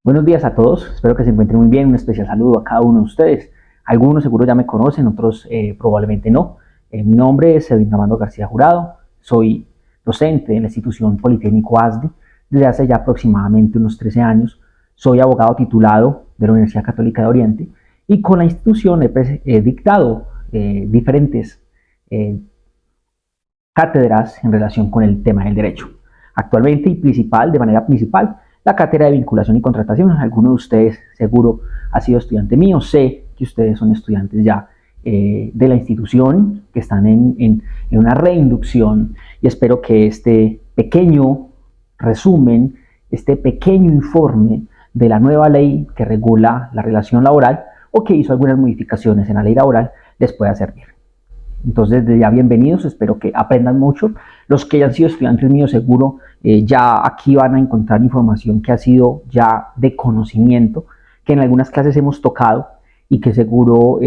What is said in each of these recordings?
Buenos días a todos, espero que se encuentren muy bien. Un especial saludo a cada uno de ustedes. Algunos seguro ya me conocen, otros probablemente no. Mi nombre es Edwin Armando García Jurado, soy docente en la institución Politécnico ASDE desde hace ya aproximadamente unos 13 años. Soy abogado titulado de la Universidad Católica de Oriente y con la institución he dictado diferentes eh, cátedras en relación con el tema del derecho. Actualmente de manera principal, la cátedra de vinculación y contratación. Algunos de ustedes seguro ha sido estudiante mío, sé que ustedes son estudiantes ya de la institución, que están en una reinducción y espero que este pequeño resumen, este pequeño informe de la nueva ley que regula la relación laboral o que hizo algunas modificaciones en la ley laboral les pueda servir. Entonces, desde ya bienvenidos, espero que aprendan mucho. Los que ya han sido estudiantes míos, seguro ya aquí van a encontrar información que ha sido ya de conocimiento, que en algunas clases hemos tocado y que seguro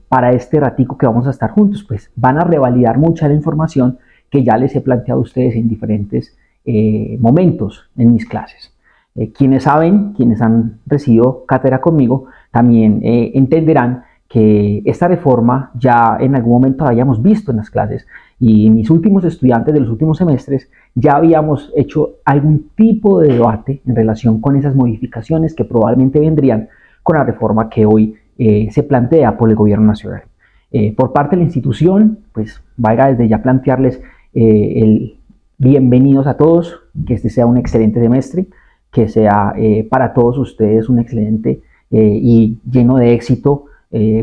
para este ratico que vamos a estar juntos, pues van a revalidar mucha la información que ya les he planteado a ustedes en diferentes momentos en mis clases. Quienes saben, quienes han recibido cátedra conmigo, también entenderán que esta reforma ya en algún momento la habíamos visto en las clases y mis últimos estudiantes de los últimos semestres ya habíamos hecho algún tipo de debate en relación con esas modificaciones que probablemente vendrían con la reforma que hoy se plantea por el gobierno nacional. Por parte de la institución, pues vaya desde ya plantearles el bienvenidos a todos, que este sea un excelente semestre, que sea para todos ustedes un excelente y lleno de éxito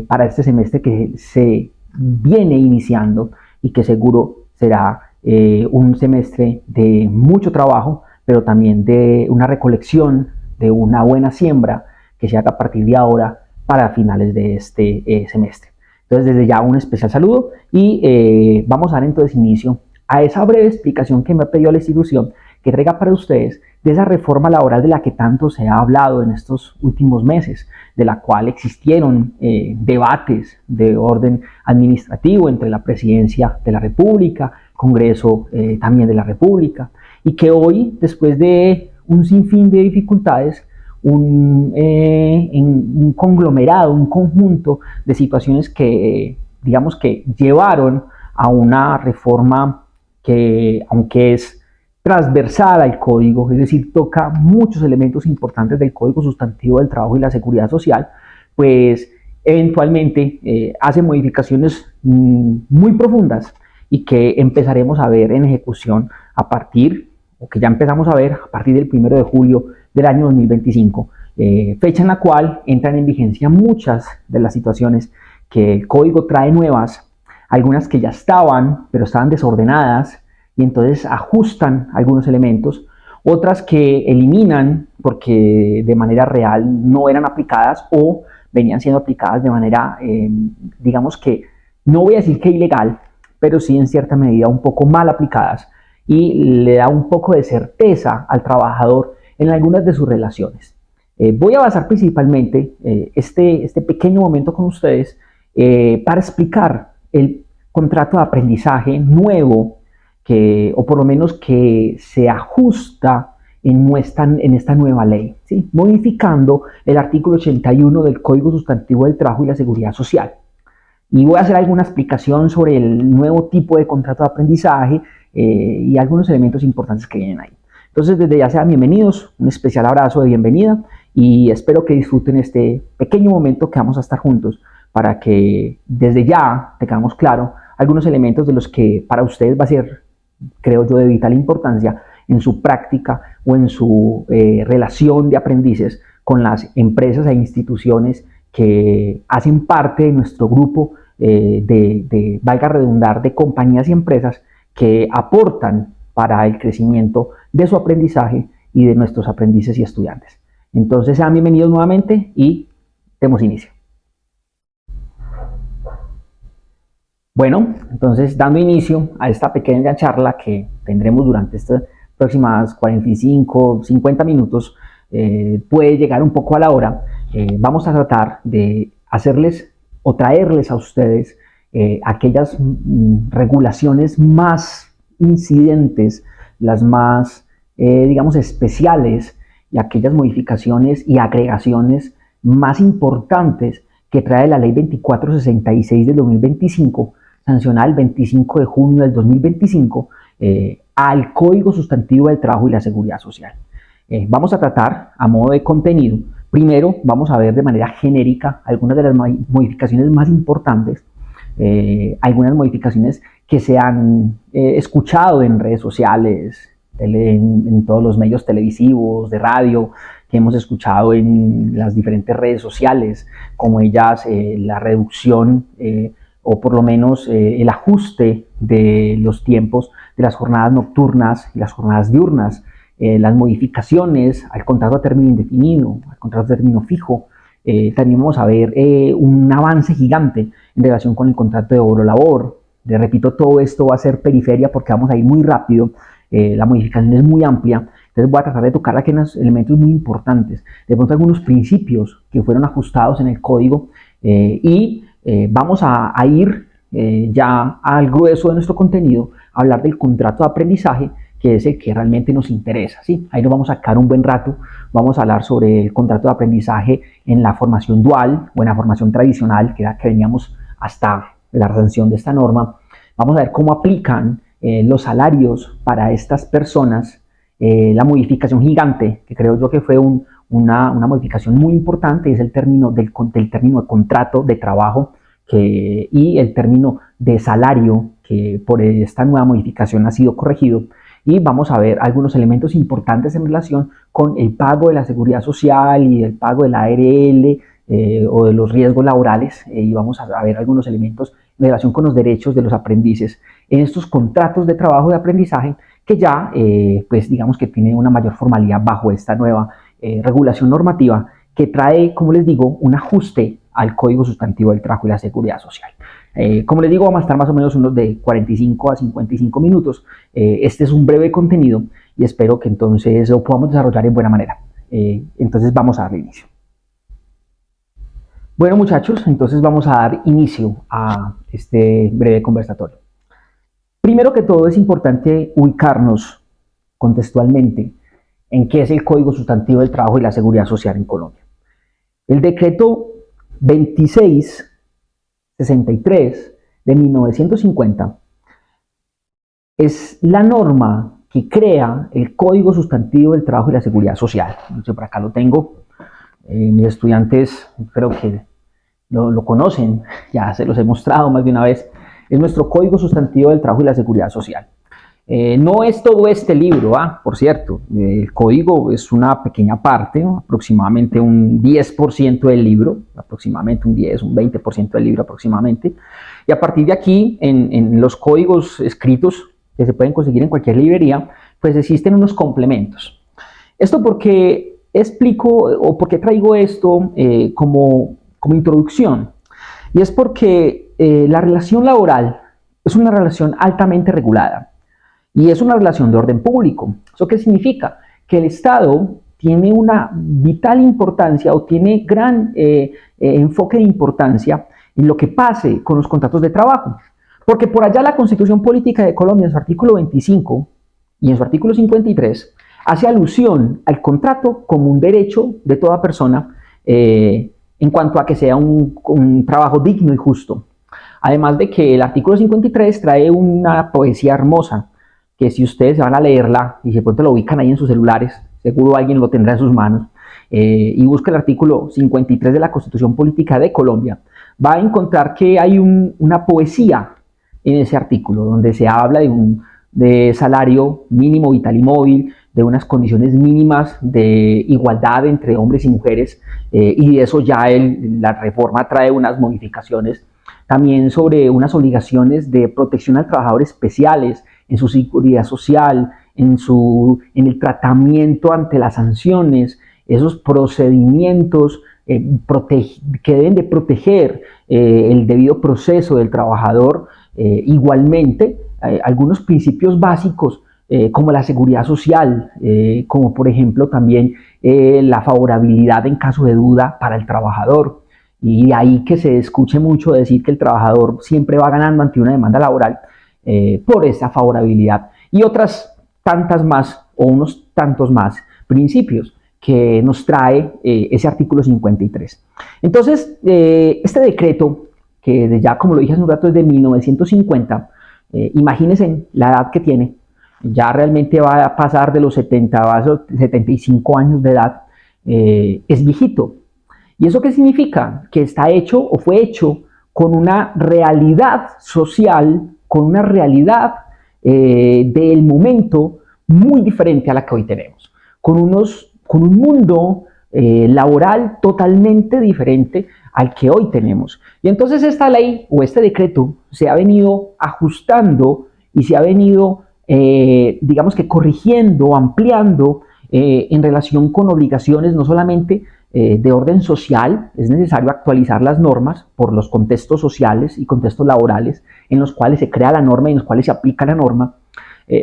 para este semestre que se viene iniciando y que seguro será un semestre de mucho trabajo, pero también de una recolección, de una buena siembra que se haga a partir de ahora para finales de este semestre. Entonces, desde ya un especial saludo y vamos a dar entonces inicio a esa breve explicación que me ha pedido la institución que traiga para ustedes de esa reforma laboral de la que tanto se ha hablado en estos últimos meses, de la cual existieron debates de orden administrativo entre la Presidencia de la República, Congreso también de la República, y que hoy, después de un sinfín de dificultades, un conglomerado, un conjunto de situaciones que, digamos que llevaron a una reforma que, aunque es transversal al código, es decir, toca muchos elementos importantes del Código Sustantivo del Trabajo y la Seguridad Social, pues eventualmente hace modificaciones muy profundas y que empezaremos a ver en ejecución a partir, o que ya empezamos a ver a partir del 1 de julio del año 2025, fecha en la cual entran en vigencia muchas de las situaciones que el código trae nuevas, algunas que ya estaban, pero estaban desordenadas, y entonces ajustan algunos elementos, otras que eliminan porque de manera real no eran aplicadas o venían siendo aplicadas de manera, digamos que, no voy a decir que ilegal, pero sí en cierta medida un poco mal aplicadas y le da un poco de certeza al trabajador en algunas de sus relaciones. Voy a basar principalmente este pequeño momento con ustedes para explicar el contrato de aprendizaje nuevo que, o por lo menos que se ajusta en esta nueva ley, ¿sí? Modificando el artículo 81 del Código Sustantivo del Trabajo y la Seguridad Social. Y voy a hacer alguna explicación sobre el nuevo tipo de contrato de aprendizaje y algunos elementos importantes que vienen ahí. Entonces, desde ya sean bienvenidos, un especial abrazo de bienvenida y espero que disfruten este pequeño momento que vamos a estar juntos para que desde ya tengamos claro algunos elementos de los que para ustedes va a ser, creo yo, de vital importancia en su práctica o en su relación de aprendices con las empresas e instituciones que hacen parte de nuestro grupo valga redundar, de compañías y empresas que aportan para el crecimiento de su aprendizaje y de nuestros aprendices y estudiantes. Entonces, sean bienvenidos nuevamente y demos inicio. Bueno, entonces dando inicio a esta pequeña charla que tendremos durante estas próximas 45, 50 minutos, puede llegar un poco a la hora, vamos a tratar de hacerles o traerles a ustedes aquellas regulaciones más incidentes, las más, digamos, especiales y aquellas modificaciones y agregaciones más importantes que trae la Ley 2466 del 2025, sancionada el 25 de junio del 2025, al Código Sustantivo del Trabajo y la Seguridad Social. Vamos a tratar, a modo de contenido, primero vamos a ver de manera genérica algunas de las modificaciones más importantes, algunas modificaciones que se han escuchado en redes sociales, en todos los medios televisivos, de radio, que hemos escuchado en las diferentes redes sociales, como ellas la reducción o por lo menos el ajuste de los tiempos de las jornadas nocturnas y las jornadas diurnas, las modificaciones al contrato a término indefinido, al contrato a término fijo. También vamos a ver un avance gigante en relación con el contrato de obra-labor. Repito, todo esto va a ser periferia porque vamos a ir muy rápido. La modificación es muy amplia, entonces voy a tratar de tocar aquellos elementos muy importantes, de pronto algunos principios que fueron ajustados en el código y vamos a ir ya al grueso de nuestro contenido, a hablar del contrato de aprendizaje, que es el que realmente nos interesa, ¿sí? Ahí nos vamos a sacar un buen rato, vamos a hablar sobre el contrato de aprendizaje en la formación dual o en la formación tradicional, que era que veníamos hasta la sanción de esta norma. Vamos a ver cómo aplican los salarios para estas personas, la modificación gigante, que creo yo que fue una modificación muy importante, es el término del término de contrato de trabajo y el término de salario, que por esta nueva modificación ha sido corregido. Y vamos a ver algunos elementos importantes en relación con el pago de la seguridad social y el pago de la ARL o de los riesgos laborales, y vamos a ver algunos elementos en relación con los derechos de los aprendices en estos contratos de trabajo de aprendizaje que ya, pues digamos que tiene una mayor formalidad bajo esta nueva regulación normativa que trae, como les digo, un ajuste al Código Sustantivo del Trabajo y la Seguridad Social. Como les digo, vamos a estar más o menos unos de 45 a 55 minutos. Este es un breve contenido y espero que entonces lo podamos desarrollar en buena manera. Entonces vamos a darle inicio. Bueno, muchachos, entonces vamos a dar inicio a este breve conversatorio. Primero que todo es importante ubicarnos contextualmente en qué es el Código Sustantivo del Trabajo y la Seguridad Social en Colombia. El decreto 2663 de 1950 es la norma que crea el Código Sustantivo del Trabajo y la Seguridad Social. Entonces, por acá lo tengo. Mis estudiantes creo que lo conocen, ya se los he mostrado más de una vez. Es nuestro Código Sustantivo del Trabajo y la Seguridad Social. No es todo este libro, por cierto. El código es una pequeña parte, ¿no? Aproximadamente un 10% del libro, aproximadamente un 10, un 20% del libro aproximadamente. Y a partir de aquí, en los códigos escritos que se pueden conseguir en cualquier librería, pues existen unos complementos. Esto porque explico o porque traigo esto como introducción. Y es porque la relación laboral es una relación altamente regulada. Y es una relación de orden público. ¿Eso qué significa? Que el Estado tiene una vital importancia o tiene gran enfoque de importancia en lo que pase con los contratos de trabajo. Porque por allá la Constitución Política de Colombia, en su artículo 25 y en su artículo 53, hace alusión al contrato como un derecho de toda persona en cuanto a que sea un trabajo digno y justo. Además de que el artículo 53 trae una poesía hermosa, que si ustedes van a leerla y de pronto lo ubican ahí en sus celulares, seguro alguien lo tendrá en sus manos, y busca el artículo 53 de la Constitución Política de Colombia, va a encontrar que hay una poesía en ese artículo, donde se habla de salario mínimo vital y móvil, de unas condiciones mínimas de igualdad entre hombres y mujeres, y de eso ya la reforma trae unas modificaciones, también sobre unas obligaciones de protección al trabajador especiales, en su seguridad social, en el tratamiento ante las sanciones, esos procedimientos que deben de proteger el debido proceso del trabajador. Igualmente, algunos principios básicos como la seguridad social, como por ejemplo también la favorabilidad en caso de duda para el trabajador. Y ahí que se escuche mucho decir que el trabajador siempre va ganando ante una demanda laboral, por esa favorabilidad y otras tantas más o unos tantos más principios que nos trae ese artículo 53. Entonces, este decreto, que ya como lo dije hace un rato es de 1950, imagínense la edad que tiene, ya realmente va a pasar de los 70, va a los 75 años de edad, es viejito. ¿Y eso qué significa? Que está hecho o fue hecho con una realidad social, con una realidad del momento muy diferente a la que hoy tenemos, con un mundo laboral totalmente diferente al que hoy tenemos. Y entonces esta ley o este decreto se ha venido ajustando y se ha venido, digamos que corrigiendo, ampliando en relación con obligaciones no solamente de orden social. Es necesario actualizar las normas por los contextos sociales y contextos laborales en los cuales se crea la norma y en los cuales se aplica la norma,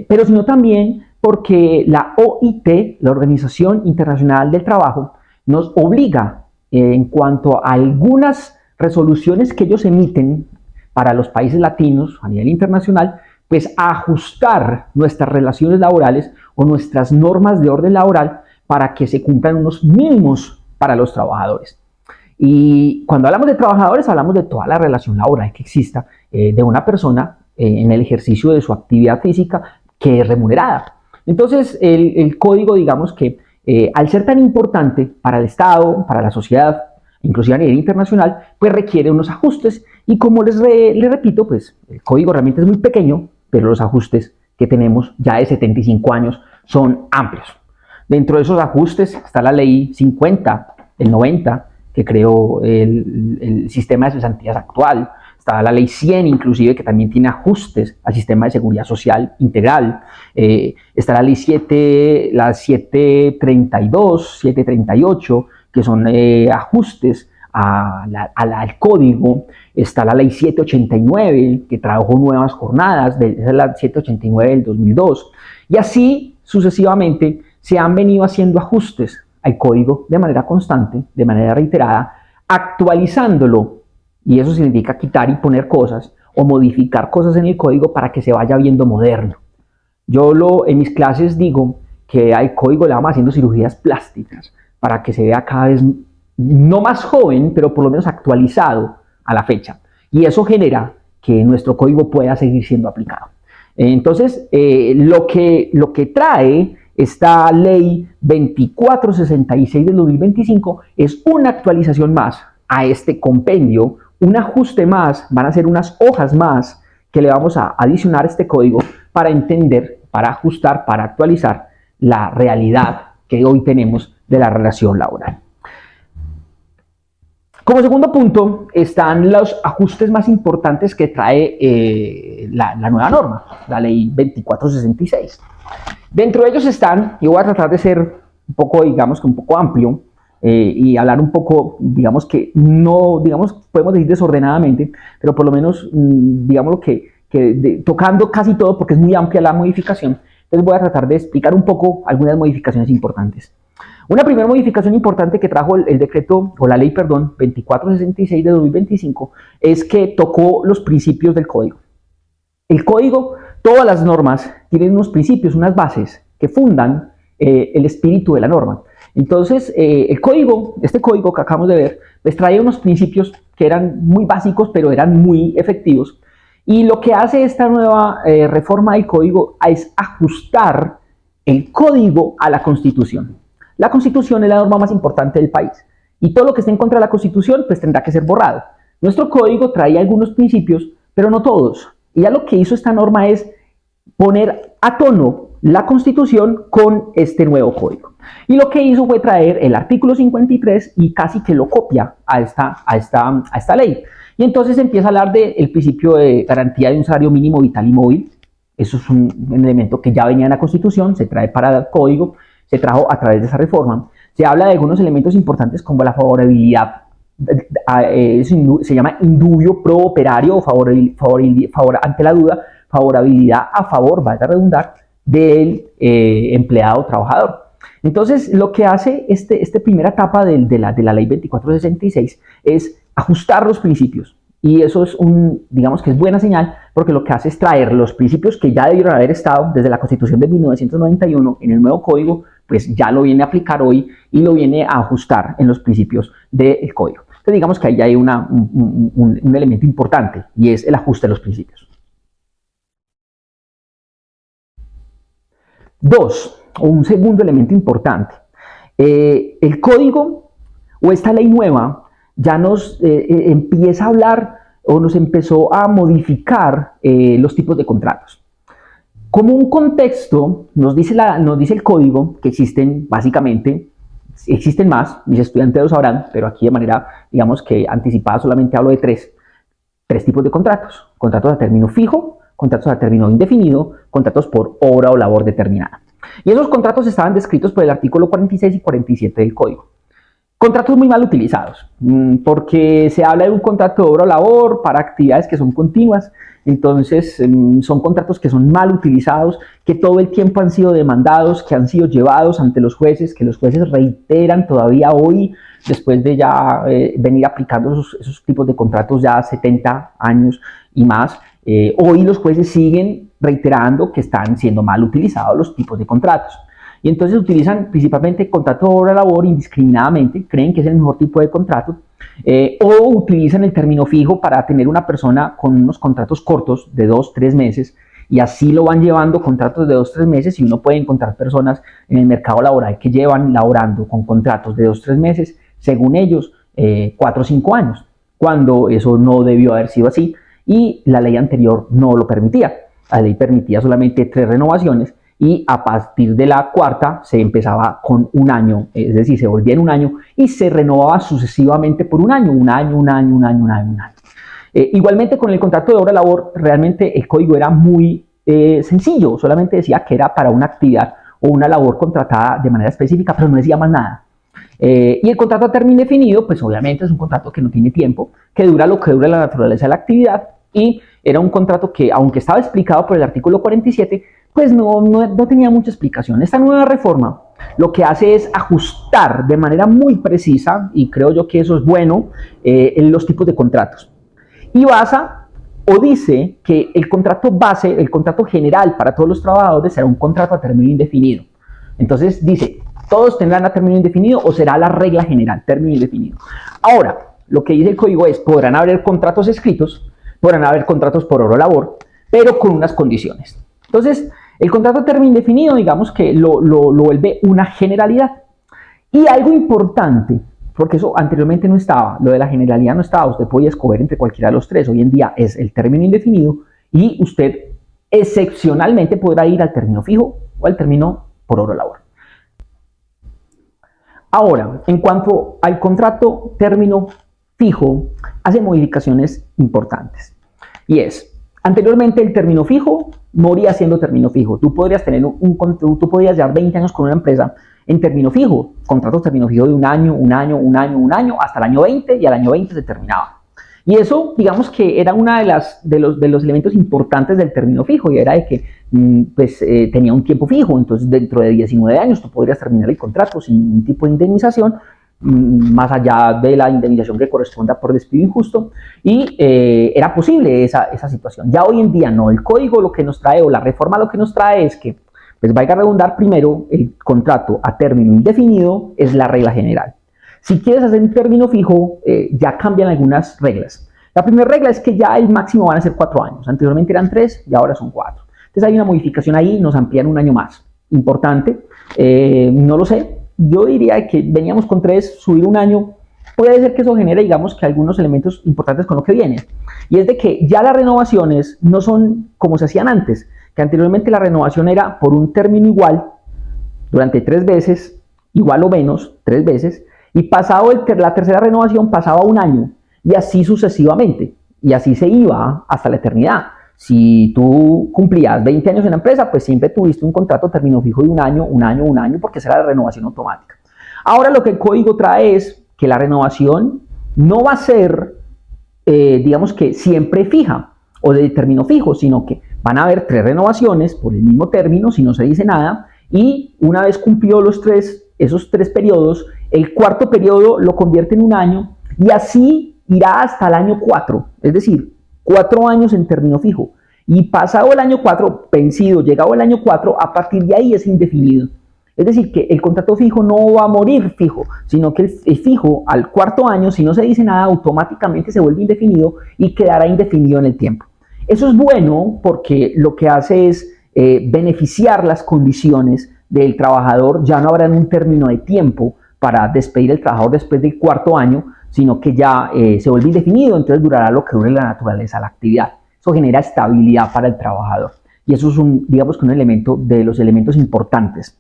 pero sino también porque la OIT, la Organización Internacional del Trabajo, nos obliga en cuanto a algunas resoluciones que ellos emiten para los países latinos a nivel internacional, pues a ajustar nuestras relaciones laborales o nuestras normas de orden laboral para que se cumplan unos mínimos para los trabajadores. Y cuando hablamos de trabajadores, hablamos de toda la relación laboral que exista de una persona en el ejercicio de su actividad física que es remunerada. Entonces, el código, digamos que al ser tan importante para el Estado, para la sociedad, inclusive a nivel internacional, pues requiere unos ajustes. Y como les repito, pues el código realmente es muy pequeño, pero los ajustes que tenemos ya de 75 años son amplios. Dentro de esos ajustes está la ley 50, el 90, que creó el sistema de cesantías actual. Está la ley 100, inclusive, que también tiene ajustes al sistema de seguridad social integral. Está la ley 7, la 732, 738, que son ajustes al código. Está la ley 789, que trajo nuevas jornadas, esa es la 789 del 2002. Y así sucesivamente se han venido haciendo ajustes al código de manera constante, de manera reiterada, actualizándolo. Y eso significa quitar y poner cosas o modificar cosas en el código para que se vaya viendo moderno. Yo en mis clases digo que al código le vamos haciendo cirugías plásticas para que se vea cada vez no más joven, pero por lo menos actualizado a la fecha. Y eso genera que nuestro código pueda seguir siendo aplicado. Entonces, lo que trae esta ley 2466 del 2025 es una actualización más a este compendio, un ajuste más, van a ser unas hojas más que le vamos a adicionar a este código para entender, para ajustar, para actualizar la realidad que hoy tenemos de la relación laboral. Como segundo punto están los ajustes más importantes que trae la nueva norma, la ley 2466. Dentro de ellos están, y voy a tratar de ser un poco, digamos que un poco amplio, y hablar un poco, digamos que no, digamos, podemos decir desordenadamente, pero por lo menos, digamos que tocando casi todo porque es muy amplia la modificación. Entonces voy a tratar de explicar un poco algunas modificaciones importantes. Una primera modificación importante que trajo el decreto, o la ley, perdón, 2466 de 2025, es que tocó los principios del código. El código, todas las normas tienen unos principios, unas bases que fundan el espíritu de la norma. Entonces, este código que acabamos de ver, les trae unos principios que eran muy básicos, pero eran muy efectivos. Y lo que hace esta nueva reforma del código es ajustar el código a la Constitución. La Constitución es la norma más importante del país. Y todo lo que esté en contra de la Constitución, pues tendrá que ser borrado. Nuestro código trae algunos principios, pero no todos. Y ya lo que hizo esta norma es poner a tono la Constitución con este nuevo código. Y lo que hizo fue traer el artículo 53 y casi que lo copia a esta ley. Y entonces empieza a hablar del principio de garantía de un salario mínimo vital y móvil. Eso es un elemento que ya venía en la Constitución, se trae para el código, se trajo a través de esa reforma. Se habla de algunos elementos importantes como la favorabilidad, se llama indubio pro operario o ante la duda, favorabilidad a favor, valga redundar, del empleado o trabajador. Entonces, lo que hace esta primera etapa de la ley 2466 es ajustar los principios. Y eso es digamos que es buena señal, porque lo que hace es traer los principios que ya debieron haber estado desde la Constitución de 1991 en el nuevo código, pues ya lo viene a aplicar hoy y lo viene a ajustar en los principios del código. Entonces digamos que ahí ya hay un elemento importante, y es el ajuste de los principios. 2, un segundo elemento importante. El código o esta ley nueva ya nos empieza a hablar o nos empezó a modificar los tipos de contratos. Como un contexto, nos dice el código que existen más, mis estudiantes lo sabrán, pero aquí de manera, digamos que anticipada, solamente hablo de tres tipos de contratos. Contratos a término fijo, contratos a término indefinido, contratos por obra o labor determinada. Y esos contratos estaban descritos por el artículo 46 y 47 del código. Contratos muy mal utilizados, porque se habla de un contrato de obra o labor para actividades que son continuas. Entonces son contratos que son mal utilizados, que todo el tiempo han sido demandados, que han sido llevados ante los jueces, que los jueces reiteran todavía hoy, después de ya venir aplicando esos tipos de contratos ya 70 años y más. Hoy los jueces siguen reiterando que están siendo mal utilizados los tipos de contratos. Y entonces utilizan principalmente contrato de obra-labor indiscriminadamente, creen que es el mejor tipo de contrato, o utilizan el término fijo para tener una persona con unos contratos cortos de 2-3 meses, y así lo van llevando contratos de 2-3 meses, y uno puede encontrar personas en el mercado laboral que llevan laborando con contratos de 2-3 meses, según ellos, 4 o 5 años, cuando eso no debió haber sido así, y la ley anterior no lo permitía. La ley permitía solamente 3 renovaciones, y a partir de la cuarta se empezaba con un año, es decir, se volvía en un año y se renovaba sucesivamente por un año. Igualmente con el contrato de obra-labor, realmente el código era muy sencillo, solamente decía que era para una actividad o una labor contratada de manera específica, pero no decía más nada. Y el contrato a término indefinido, pues obviamente es un contrato que no tiene tiempo, que dura lo que dura la naturaleza de la actividad, y era un contrato que, aunque estaba explicado por el artículo 47, pues no tenía mucha explicación. Esta nueva reforma lo que hace es ajustar de manera muy precisa, y creo yo que eso es bueno, en los tipos de contratos. Y basa o dice que el contrato base, el contrato general para todos los trabajadores será un contrato a término indefinido. Entonces dice, todos tendrán a término indefinido o será la regla general, término indefinido. Ahora, lo que dice el código es, podrán haber contratos escritos, podrán haber contratos por obra o labor, pero con unas condiciones. Entonces, el contrato a término indefinido, digamos que lo vuelve una generalidad. Y algo importante, porque eso anteriormente no estaba, lo de la generalidad no estaba, usted podía escoger entre cualquiera de los tres, hoy en día es el término indefinido, y usted excepcionalmente podrá ir al término fijo o al término por obra o labor. Ahora, en cuanto al contrato término fijo, hace modificaciones importantes. Y es, anteriormente el término fijo moría siendo término fijo. Tú podrías llevar 20 años con una empresa en término fijo, contratos término fijo de un año, hasta el año 20, y al año 20 se terminaba. Y eso, digamos que era uno de los elementos importantes del término fijo, y era de que tenía un tiempo fijo. Entonces dentro de 19 años tú podrías terminar el contrato sin ningún tipo de indemnización, más allá de la indemnización que corresponda por despido injusto, y era posible esa situación. Ya hoy en día no, el código lo que nos trae, o la reforma lo que nos trae, es que, pues valga redundar, primero el contrato a término indefinido es la regla general. Si quieres hacer un término fijo, ya cambian algunas reglas. La primera regla es que ya el máximo van a ser 4 años, anteriormente eran 3 y ahora son 4. Entonces hay una modificación ahí, nos amplían un año más. Importante, no lo sé, yo diría que veníamos con 3, subir un año, puede ser que eso genere, digamos, que algunos elementos importantes con lo que viene. Y es de que ya las renovaciones no son como se hacían antes, que anteriormente la renovación era por un término igual, durante 3 veces, igual o menos, 3 veces, y pasado la tercera renovación pasaba un año, y así sucesivamente, y así se iba hasta la eternidad. Si tú cumplías 20 años en la empresa, pues siempre tuviste un contrato término fijo de un año, porque esa era la renovación automática. Ahora lo que el código trae es que la renovación no va a ser, digamos que siempre fija o de término fijo, sino que van a haber 3 renovaciones por el mismo término, si no se dice nada, y una vez cumplió esos 3 periodos, el cuarto periodo lo convierte en un año, y irá hasta el año 4, es decir, 4 años en término fijo. Y pasado el año 4, vencido, llegado el año 4, a partir de ahí es indefinido. Es decir, que el contrato fijo no va a morir fijo, sino que el fijo al cuarto año, si no se dice nada, automáticamente se vuelve indefinido y quedará indefinido en el tiempo. Eso es bueno porque lo que hace es beneficiar las condiciones del trabajador. Ya no habrá un término de tiempo para despedir al trabajador después del cuarto año, sino que ya se vuelve indefinido, entonces durará lo que dure la naturaleza, la actividad. Eso genera estabilidad para el trabajador y eso es digamos que un elemento de los elementos importantes.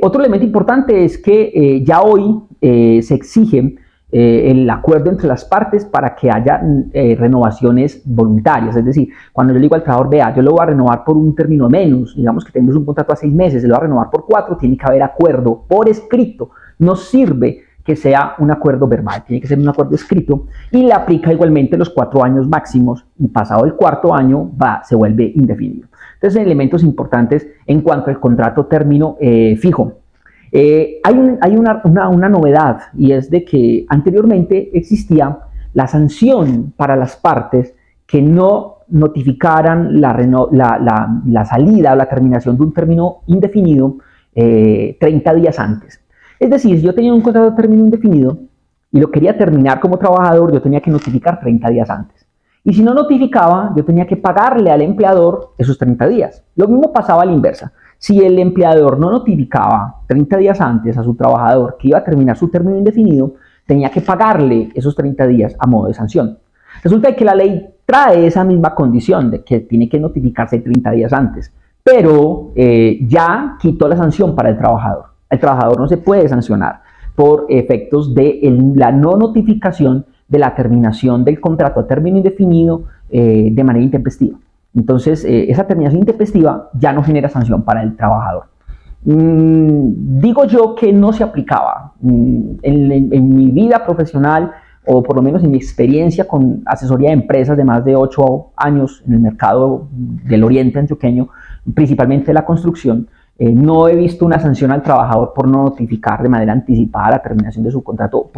Otro elemento importante es que ya hoy se exige el acuerdo entre las partes para que haya renovaciones voluntarias. Es decir, cuando yo le digo al trabajador, vea, yo lo voy a renovar por un término menos, digamos que tenemos un contrato a 6 meses, se lo voy a renovar por 4, tiene que haber acuerdo por escrito. No sirve que sea un acuerdo verbal, tiene que ser un acuerdo escrito y le aplica igualmente los 4 años máximos y pasado el cuarto año se vuelve indefinido. Entonces, elementos importantes en cuanto al contrato término fijo. Hay una novedad y es de que anteriormente existía la sanción para las partes que no notificaran la salida o la terminación de un término indefinido 30 días antes. Es decir, si yo tenía un contrato de término indefinido y lo quería terminar como trabajador, yo tenía que notificar 30 días antes. Y si no notificaba, yo tenía que pagarle al empleador esos 30 días. Lo mismo pasaba a la inversa. Si el empleador no notificaba 30 días antes a su trabajador que iba a terminar su término indefinido, tenía que pagarle esos 30 días a modo de sanción. Resulta que la ley trae esa misma condición de que tiene que notificarse 30 días antes, pero ya quitó la sanción para el trabajador. El trabajador no se puede sancionar por efectos de la no notificación de la terminación del contrato a término indefinido de manera intempestiva. Entonces, esa terminación intempestiva ya no genera sanción para el trabajador. Digo yo que no se aplicaba. En mi vida profesional, o por lo menos en mi experiencia con asesoría de empresas de más de 8 años en el mercado del oriente antioqueño, principalmente la construcción, no he visto una sanción al trabajador por no notificar de manera anticipada la terminación de su contrato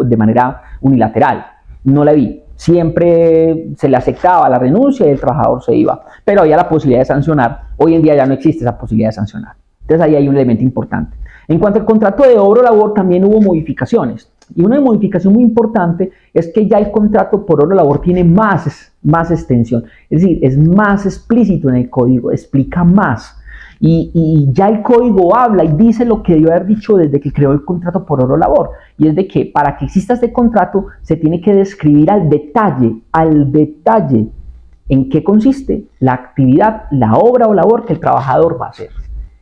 de manera unilateral. No la vi. Siempre se le aceptaba la renuncia y el trabajador se iba, pero había la posibilidad de sancionar. Hoy en día ya no existe esa posibilidad de sancionar. Entonces ahí hay un elemento importante. En cuanto al contrato de obra-labor, también hubo modificaciones. Y una modificación muy importante es que ya el contrato por obra-labor tiene más extensión. Es decir, es más explícito en el código, explica más. Y ya el código habla y dice lo que debió haber dicho desde que creó el contrato por obra-labor. Y es de que para que exista este contrato se tiene que describir al detalle, en qué consiste la actividad, la obra o labor que el trabajador va a hacer.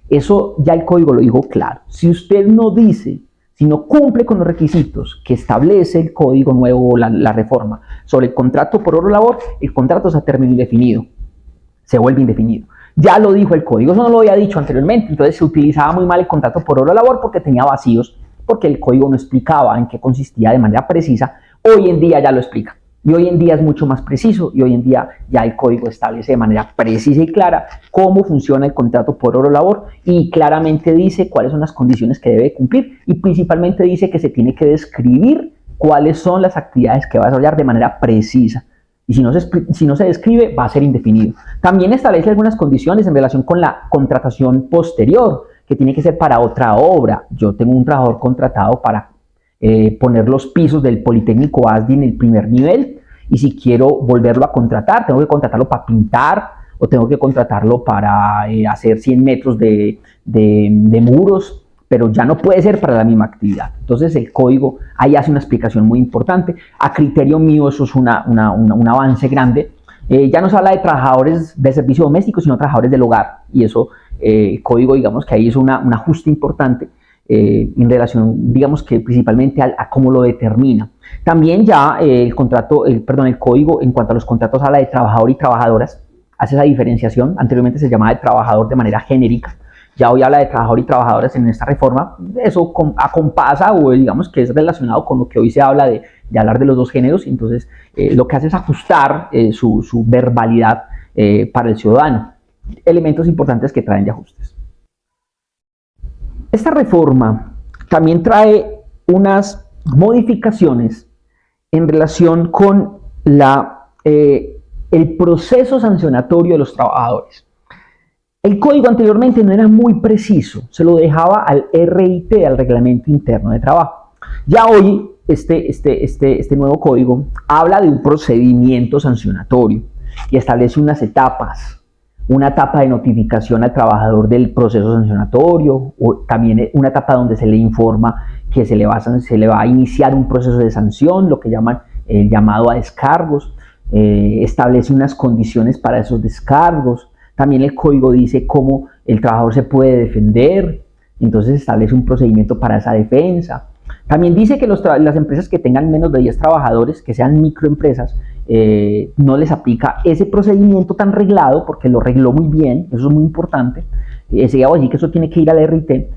Eso ya el código lo dijo claro. Si usted no dice, si no cumple con los requisitos que establece el código nuevo o la reforma sobre el contrato por obra-labor, el contrato es a término indefinido, se vuelve indefinido. Ya lo dijo el código, eso no lo había dicho anteriormente, entonces se utilizaba muy mal el contrato por obra-labor porque tenía vacíos, porque el código no explicaba en qué consistía de manera precisa. Hoy en día ya lo explica y hoy en día es mucho más preciso y hoy en día ya el código establece de manera precisa y clara cómo funciona el contrato por obra-labor y claramente dice cuáles son las condiciones que debe cumplir y principalmente dice que se tiene que describir cuáles son las actividades que va a desarrollar de manera precisa. Y si no se describe, va a ser indefinido. También establece algunas condiciones en relación con la contratación posterior, que tiene que ser para otra obra. Yo tengo un trabajador contratado para poner los pisos del Politécnico ASDI en el primer nivel, y si quiero volverlo a contratar, tengo que contratarlo para pintar, o tengo que contratarlo para hacer 100 metros de muros, pero ya no puede ser para la misma actividad. Entonces el código ahí hace una explicación muy importante. A criterio mío eso es un avance grande. Ya no se habla de trabajadores de servicio doméstico, sino trabajadores del hogar. Y eso, el código, digamos que ahí es un ajuste importante en relación, digamos que principalmente a cómo lo determina. También ya el código en cuanto a los contratos habla de trabajador y trabajadoras. Hace esa diferenciación. Anteriormente se llamaba de trabajador de manera genérica. Ya hoy habla de trabajador y trabajadoras en esta reforma. Eso acompasa o digamos que es relacionado con lo que hoy se habla de hablar de los dos géneros. Entonces lo que hace es ajustar su verbalidad para el ciudadano. Elementos importantes que traen de ajustes. Esta reforma también trae unas modificaciones en relación con el proceso sancionatorio de los trabajadores. El código anteriormente no era muy preciso, se lo dejaba al RIT, al Reglamento Interno de Trabajo. Ya hoy este nuevo código habla de un procedimiento sancionatorio y establece unas etapas. Una etapa de notificación al trabajador del proceso sancionatorio, o también una etapa donde se le informa que se le va a iniciar un proceso de sanción, lo que llaman el llamado a descargos. Establece unas condiciones para esos descargos. También el código dice cómo el trabajador se puede defender, entonces establece un procedimiento para esa defensa. También dice que las empresas que tengan menos de 10 trabajadores, que sean microempresas, no les aplica ese procedimiento tan reglado, porque lo regló muy bien, eso es muy importante. Así que eso tiene que ir al RIT,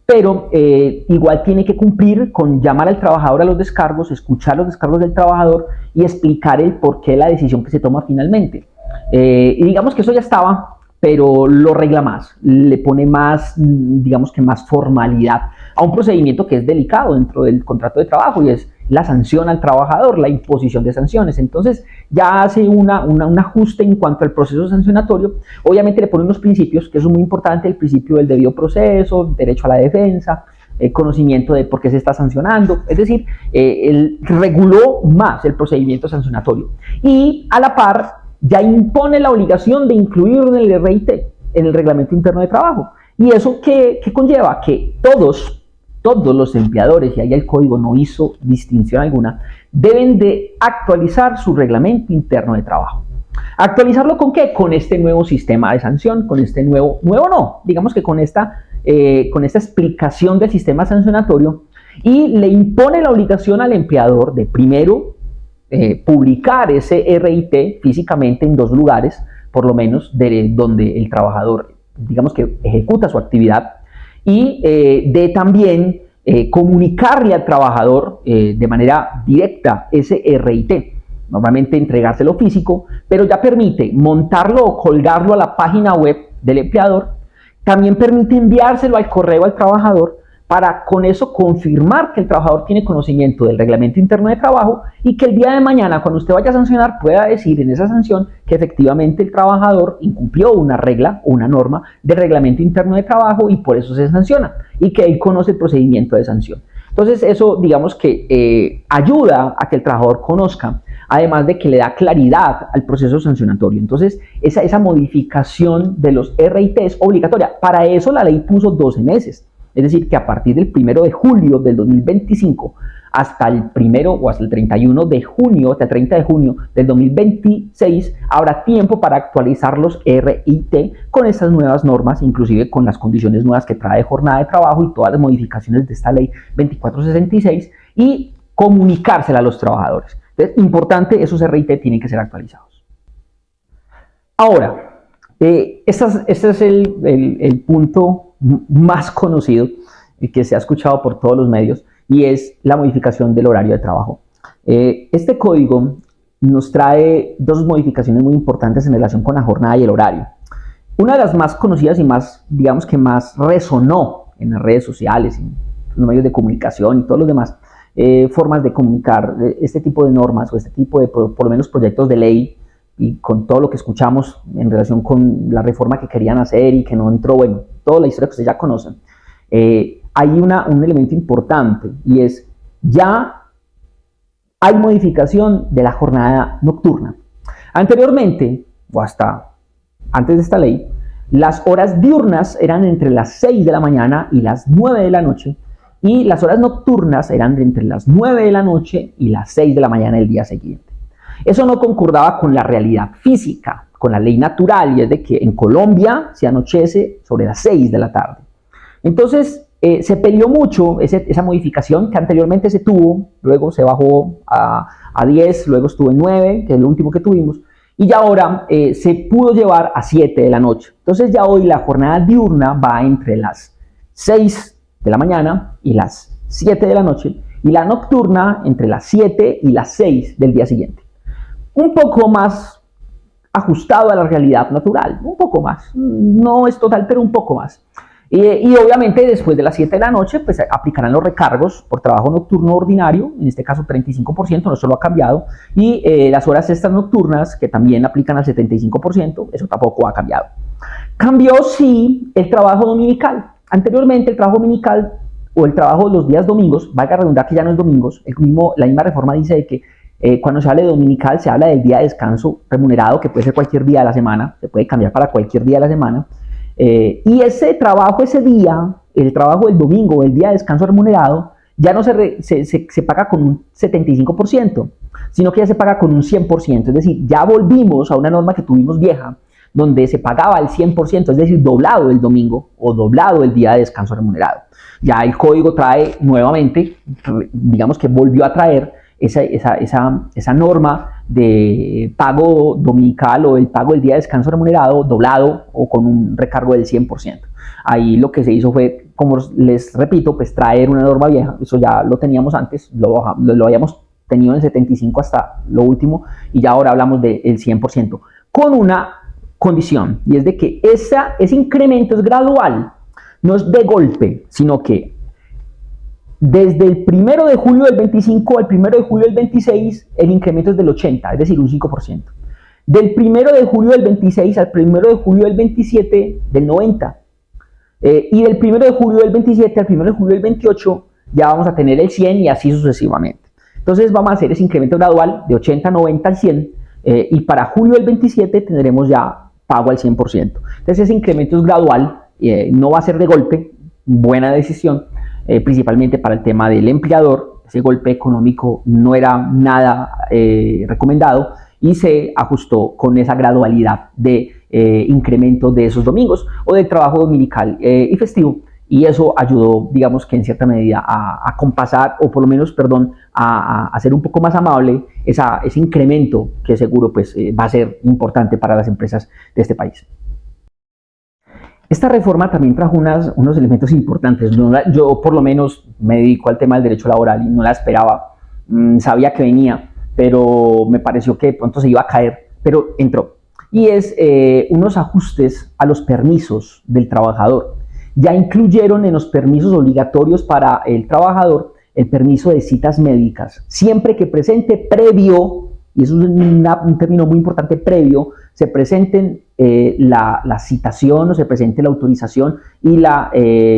pero igual tiene que cumplir con llamar al trabajador a los descargos, escuchar los descargos del trabajador y explicar el porqué de la decisión que se toma finalmente. Y digamos que eso ya estaba, pero lo regla más, le pone más, digamos que más formalidad a un procedimiento que es delicado dentro del contrato de trabajo, y es la sanción al trabajador, la imposición de sanciones. Entonces ya hace un ajuste en cuanto al proceso sancionatorio. Obviamente le pone unos principios, que es muy importante: el principio del debido proceso, derecho a la defensa, conocimiento de por qué se está sancionando. Es decir, él reguló más el procedimiento sancionatorio y a la par ya impone la obligación de incluirlo en el RIT, en el Reglamento Interno de Trabajo. ¿Y eso qué conlleva? Que todos los empleadores, y ahí el código no hizo distinción alguna, deben de actualizar su Reglamento Interno de Trabajo. ¿Actualizarlo con qué? Con este nuevo sistema de sanción, con este nuevo no, digamos que con esta explicación del sistema sancionatorio, y le impone la obligación al empleador de primero publicar ese RIT físicamente en 2 lugares, por lo menos, donde el trabajador, digamos que ejecuta su actividad, y de también comunicarle al trabajador de manera directa ese RIT. Normalmente entregárselo físico, pero ya permite montarlo o colgarlo a la página web del empleador. También permite enviárselo al correo al trabajador, para con eso confirmar que el trabajador tiene conocimiento del Reglamento Interno de Trabajo, y que el día de mañana, cuando usted vaya a sancionar, pueda decir en esa sanción que efectivamente el trabajador incumplió una regla o una norma del Reglamento Interno de Trabajo y por eso se sanciona, y que él conoce el procedimiento de sanción. Entonces eso, digamos que ayuda a que el trabajador conozca, además de que le da claridad al proceso sancionatorio. Entonces esa modificación de los RIT es obligatoria. Para eso la ley puso 12 meses. Es decir, que a partir del 1 de julio del 2025 hasta el 1 o hasta el 31 de junio, hasta el 30 de junio del 2026, habrá tiempo para actualizar los RIT con estas nuevas normas, inclusive con las condiciones nuevas que trae jornada de trabajo y todas las modificaciones de esta ley 2466, y comunicársela a los trabajadores. Entonces, importante, esos RIT tienen que ser actualizados. Ahora, este es el punto más conocido y que se ha escuchado por todos los medios, y es la modificación del horario de trabajo. Este código nos trae 2 modificaciones muy importantes en relación con la jornada y el horario. Una de las más conocidas y más, digamos que más resonó en las redes sociales, en los medios de comunicación y todos los demás formas de comunicar este tipo de normas, o este tipo de, por lo menos, proyectos de ley, y con todo lo que escuchamos en relación con la reforma que querían hacer y que no entró, bueno, toda la historia que ustedes ya conocen, hay un elemento importante, y es: ya hay modificación de la jornada nocturna. Anteriormente, o hasta antes de esta ley, las horas diurnas eran entre las 6 de la mañana y las 9 de la noche, y las horas nocturnas eran de entre las 9 de la noche y las 6 de la mañana del día siguiente. Eso no concordaba con la realidad física, con la ley natural, y es de que en Colombia se anochece sobre las 6 de la tarde. Entonces se peleó mucho esa modificación que anteriormente se tuvo, luego se bajó a 10, luego estuvo en 9, que es lo último que tuvimos, y ya ahora se pudo llevar a 7 de la noche. Entonces ya hoy la jornada diurna va entre las 6 de la mañana y las 7 de la noche, y la nocturna entre las 7 y las 6 del día siguiente. Un poco más ajustado a la realidad natural, un poco más, no es total, pero un poco más. Y obviamente después de las 7 de la noche, pues aplicarán los recargos por trabajo nocturno ordinario, en este caso 35%, no solo ha cambiado, y las horas extras nocturnas, que también aplican al 75%, eso tampoco ha cambiado. Cambió sí el trabajo dominical. Anteriormente el trabajo dominical o el trabajo de los días domingos, valga redundar que ya no es domingos, la misma reforma dice de que cuando se habla de dominical se habla del día de descanso remunerado, que puede ser cualquier día de la semana, se puede cambiar para cualquier día de la semana, y ese trabajo, ese día, el trabajo del domingo, el día de descanso remunerado, ya no se paga con un 75%, sino que ya se paga con un 100%, es decir, ya volvimos a una norma que tuvimos vieja, donde se pagaba el 100%, es decir, doblado el domingo o doblado el día de descanso remunerado. Ya el código trae nuevamente, digamos que volvió a traer esa norma de pago dominical o el pago del día de descanso remunerado doblado o con un recargo del 100%. Ahí lo que se hizo fue, como les repito, pues traer una norma vieja, eso ya lo teníamos antes, lo habíamos tenido en el 75 hasta lo último y ya ahora hablamos del 100%, con una condición, y es de que ese incremento es gradual, no es de golpe, sino que desde el 1 de julio del 25 al 1 de julio del 26, el incremento es del 80, es decir, un 5%. Del 1 de julio del 26 al 1 de julio del 27, del 90. Y del 1 de julio del 27 al 1 de julio del 28, ya vamos a tener el 100 y así sucesivamente. Entonces vamos a hacer ese incremento gradual de 80, 90 al 100, y para julio del 27 tendremos ya pago al 100%. Entonces ese incremento es gradual, no va a ser de golpe, buena decisión, principalmente para el tema del empleador. Ese golpe económico no era nada recomendado y se ajustó con esa gradualidad de incremento de esos domingos o del trabajo dominical y festivo, y eso ayudó, digamos que en cierta medida, a compasar, o por lo menos, perdón, a hacer un poco más amable ese incremento que seguro pues, va a ser importante para las empresas de este país. Esta reforma también trajo unos elementos importantes. Yo por lo menos me dedico al tema del derecho laboral y no la esperaba. Sabía que venía, pero me pareció que de pronto se iba a caer, pero entró. Y es unos ajustes a los permisos del trabajador. Ya incluyeron en los permisos obligatorios para el trabajador el permiso de citas médicas, siempre que presente previo, y eso es un término muy importante, previo, se presenten la citación o se presente la autorización y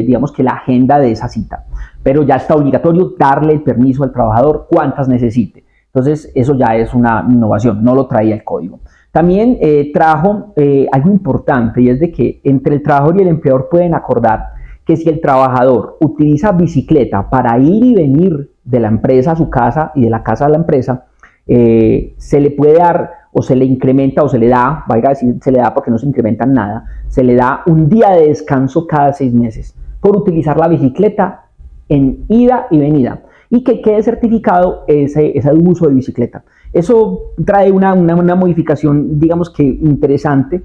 digamos que la agenda de esa cita. Pero ya está obligatorio darle el permiso al trabajador cuantas necesite. Entonces eso ya es una innovación, no lo traía el código. También trajo algo importante, y es de que entre el trabajador y el empleador pueden acordar que si el trabajador utiliza bicicleta para ir y venir de la empresa a su casa y de la casa a la empresa, se le puede dar o se le incrementa o se le da, vaya a decir se le da porque no se incrementa nada, se le da un día de descanso cada 6 meses por utilizar la bicicleta en ida y venida, y que quede certificado ese uso de bicicleta. Eso trae una modificación, digamos que interesante,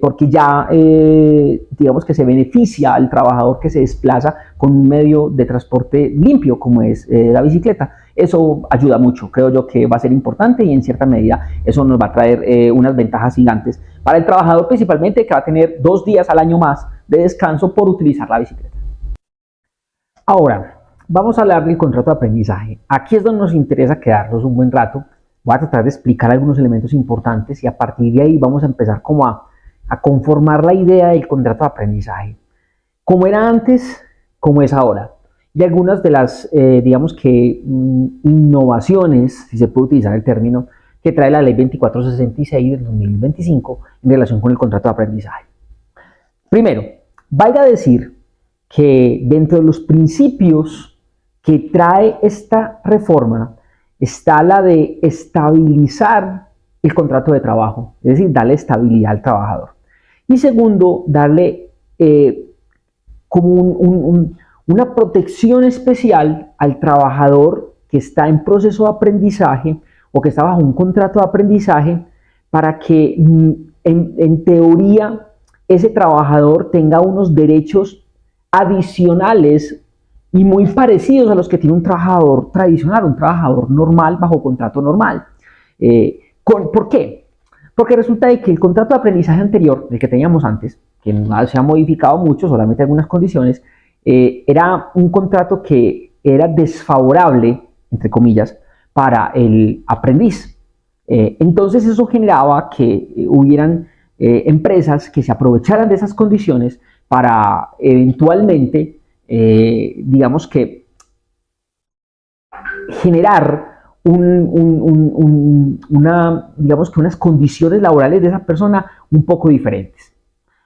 porque ya, digamos que se beneficia al trabajador que se desplaza con un medio de transporte limpio, como es la bicicleta. Eso ayuda mucho, creo yo que va a ser importante, y en cierta medida eso nos va a traer unas ventajas gigantes para el trabajador, principalmente que va a tener 2 días al año más de descanso por utilizar la bicicleta. Ahora, vamos a hablar del contrato de aprendizaje. Aquí es donde nos interesa quedarnos un buen rato. Voy a tratar de explicar algunos elementos importantes y a partir de ahí vamos a empezar como a conformar la idea del contrato de aprendizaje. Como era antes, como es ahora. Y algunas de las, digamos que, innovaciones, si se puede utilizar el término, que trae la ley 2466 del 2025 en relación con el contrato de aprendizaje. Primero, valga decir que dentro de los principios que trae esta reforma está la de estabilizar el contrato de trabajo, es decir, darle estabilidad al trabajador. Y segundo, darle como una protección especial al trabajador que está en proceso de aprendizaje o que está bajo un contrato de aprendizaje, para que en teoría ese trabajador tenga unos derechos adicionales y muy parecidos a los que tiene un trabajador tradicional, un trabajador normal bajo contrato normal. ¿Por qué? Porque resulta de que el contrato de aprendizaje anterior, el que teníamos antes, que no se ha modificado mucho, solamente algunas condiciones, era un contrato que era desfavorable, entre comillas, para el aprendiz. Entonces eso generaba que hubieran empresas que se aprovecharan de esas condiciones para eventualmente, digamos que, generar digamos que unas condiciones laborales de esa persona un poco diferentes,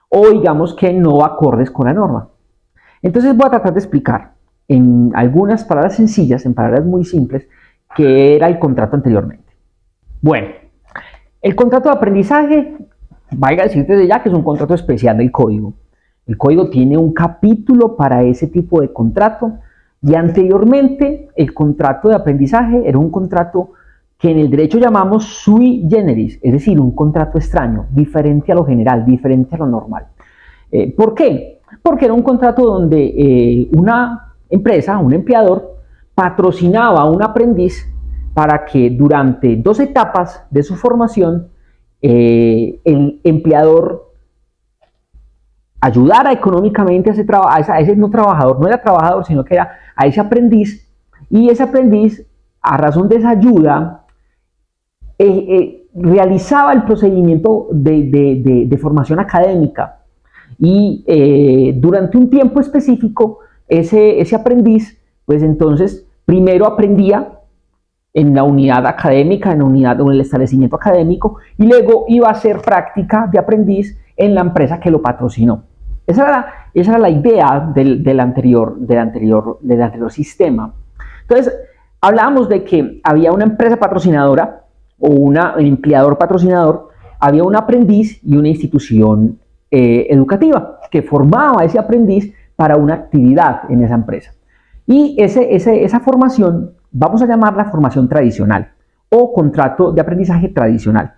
o digamos que no acordes con la norma. Entonces voy a tratar de explicar en algunas palabras sencillas, en palabras muy simples, qué era el contrato anteriormente. Bueno, el contrato de aprendizaje, valga decirte desde ya que es un contrato especial del código. El código tiene un capítulo para ese tipo de contrato, y anteriormente el contrato de aprendizaje era un contrato que en el derecho llamamos sui generis, es decir, un contrato extraño, diferente a lo general, diferente a lo normal. ¿Por qué? Porque era un contrato donde una empresa, un empleador, patrocinaba a un aprendiz para que durante 2 etapas de su formación el empleador ayudara económicamente a ese no trabajador, no era trabajador, sino que era a ese aprendiz, y ese aprendiz, a razón de esa ayuda, realizaba el procedimiento de formación académica, y durante un tiempo específico ese aprendiz, pues entonces primero aprendía en la unidad académica, en la unidad o en el establecimiento académico, y luego iba a hacer práctica de aprendiz en la empresa que lo patrocinó. Esa era la idea del anterior sistema. Entonces, hablábamos de que había una empresa patrocinadora o un empleador patrocinador, había un aprendiz y una institución educativa que formaba a ese aprendiz para una actividad en esa empresa. Y esa formación, vamos a llamarla formación tradicional o contrato de aprendizaje tradicional,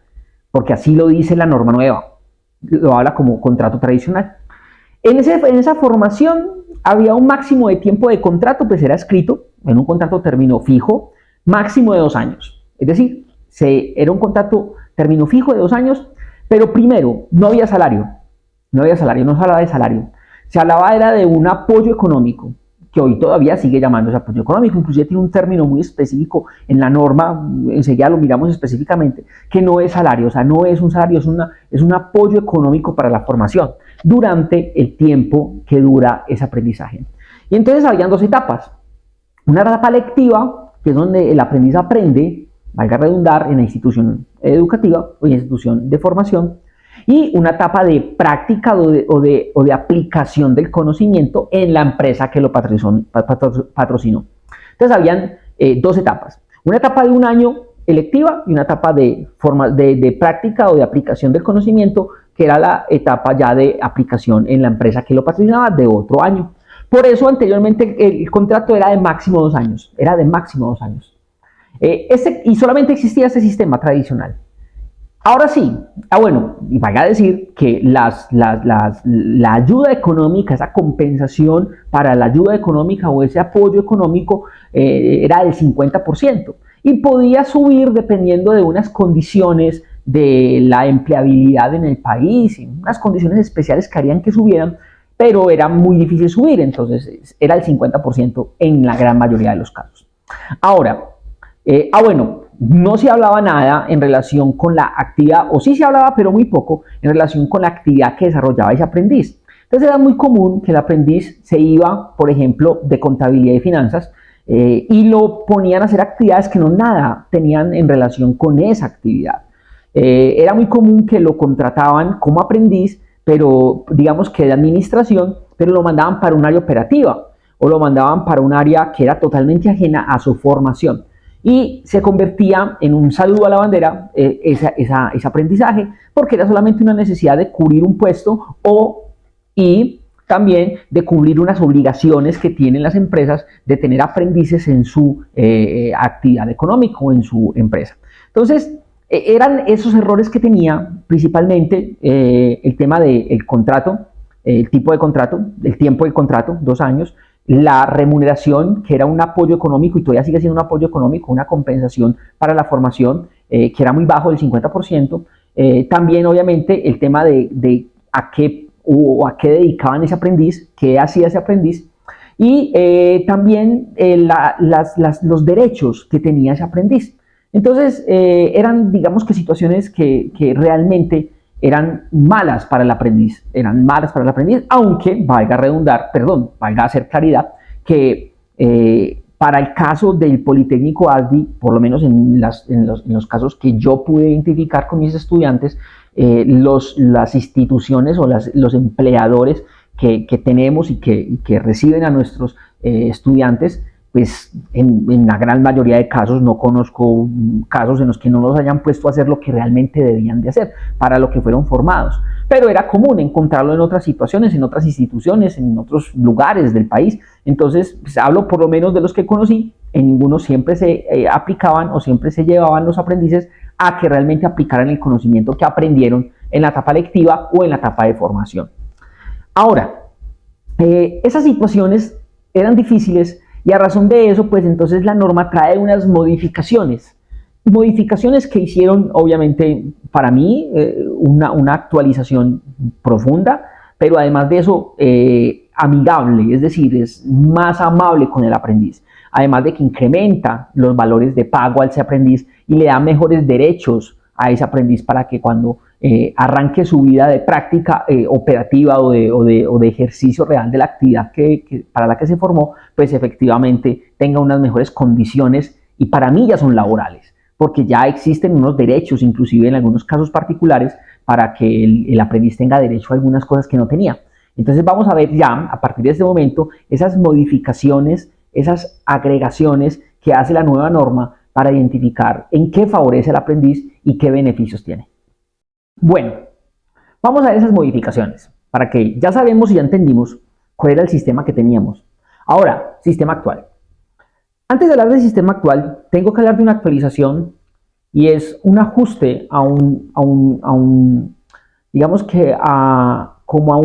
porque así lo dice la norma nueva, lo habla como contrato tradicional. En esa formación había un máximo de tiempo de contrato, pues era escrito en un contrato término fijo, máximo de 2 años. Es decir, era un contrato término fijo de 2 años, pero primero, no había salario, no se hablaba de salario, se hablaba era de un apoyo económico, que hoy todavía sigue llamándose apoyo económico, inclusive tiene un término muy específico en la norma, enseguida lo miramos específicamente, que no es salario, o sea, no es un salario, es un apoyo económico para la formación durante el tiempo que dura ese aprendizaje. Y entonces habían 2 etapas, una etapa lectiva, que es donde el aprendiz aprende, valga redundar, en la institución educativa o en la institución de formación, y una etapa de práctica o de aplicación del conocimiento en la empresa que lo patrocinó. Entonces habían 2 etapas, una etapa de 1 año electiva y una etapa de práctica o de aplicación del conocimiento, que era la etapa ya de aplicación en la empresa que lo patrocinaba de otro año. Por eso anteriormente el contrato era de máximo 2 años, y solamente existía ese sistema tradicional. Ahora sí, bueno, y valga decir que la ayuda económica, esa compensación para la ayuda económica o ese apoyo económico era del 50%, y podía subir dependiendo de unas condiciones de la empleabilidad en el país, y unas condiciones especiales que harían que subieran, pero era muy difícil subir, entonces era el 50% en la gran mayoría de los casos. Ahora, bueno, no se hablaba nada en relación con la actividad, o sí se hablaba, pero muy poco, en relación con la actividad que desarrollaba ese aprendiz. Entonces era muy común que el aprendiz se iba, por ejemplo, de contabilidad y finanzas, y lo ponían a hacer actividades que no nada tenían en relación con esa actividad. Era muy común que lo contrataban como aprendiz, pero digamos que de administración, pero lo mandaban para un área operativa, o lo mandaban para un área que era totalmente ajena a su formación. Y se convertía en un saludo a la bandera ese aprendizaje, porque era solamente una necesidad de cubrir un puesto y también de cubrir unas obligaciones que tienen las empresas de tener aprendices en su actividad económica o en su empresa. Entonces, eran esos errores que tenía principalmente el tema del contrato, el tipo de contrato, el tiempo del contrato, 2 años, la remuneración, que era un apoyo económico y todavía sigue siendo un apoyo económico, una compensación para la formación, que era muy bajo, del 50%. También, obviamente, el tema de a qué o a qué dedicaban ese aprendiz, qué hacía ese aprendiz, y también los derechos que tenía ese aprendiz. Entonces, eran, digamos que situaciones que realmente eran malas para el aprendiz, aunque valga redundar, valga hacer claridad, que para el caso del Politécnico ASDI, por lo menos en los casos que yo pude identificar con mis estudiantes, las instituciones o los empleadores que tenemos y que reciben a nuestros estudiantes, pues en la gran mayoría de casos no conozco casos en los que no los hayan puesto a hacer lo que realmente debían de hacer, para lo que fueron formados. Pero era común encontrarlo en otras situaciones, en otras instituciones, en otros lugares del país. Entonces, pues, hablo por lo menos de los que conocí, en ninguno siempre se aplicaban o siempre se llevaban los aprendices a que realmente aplicaran el conocimiento que aprendieron en la etapa lectiva o en la etapa de formación. Ahora, esas situaciones eran difíciles y a razón de eso, pues entonces la norma trae unas modificaciones que hicieron, obviamente, para mí, una actualización profunda, pero además de eso, amigable, es decir, es más amable con el aprendiz. Además de que incrementa los valores de pago a ese aprendiz y le da mejores derechos a ese aprendiz para que cuando arranque su vida de práctica operativa o de ejercicio real de la actividad para la que se formó, pues efectivamente tenga unas mejores condiciones, y para mí ya son laborales, porque ya existen unos derechos, inclusive en algunos casos particulares, para que el aprendiz tenga derecho a algunas cosas que no tenía. Entonces vamos a ver ya, a partir de este momento, esas modificaciones, esas agregaciones que hace la nueva norma para identificar en qué favorece al aprendiz y qué beneficios tiene. Bueno, vamos a ver esas modificaciones, para que ya sabemos y ya entendimos cuál era el sistema que teníamos. Ahora, sistema actual. Antes de hablar del sistema actual, tengo que hablar de una actualización, y es un ajuste digamos que como a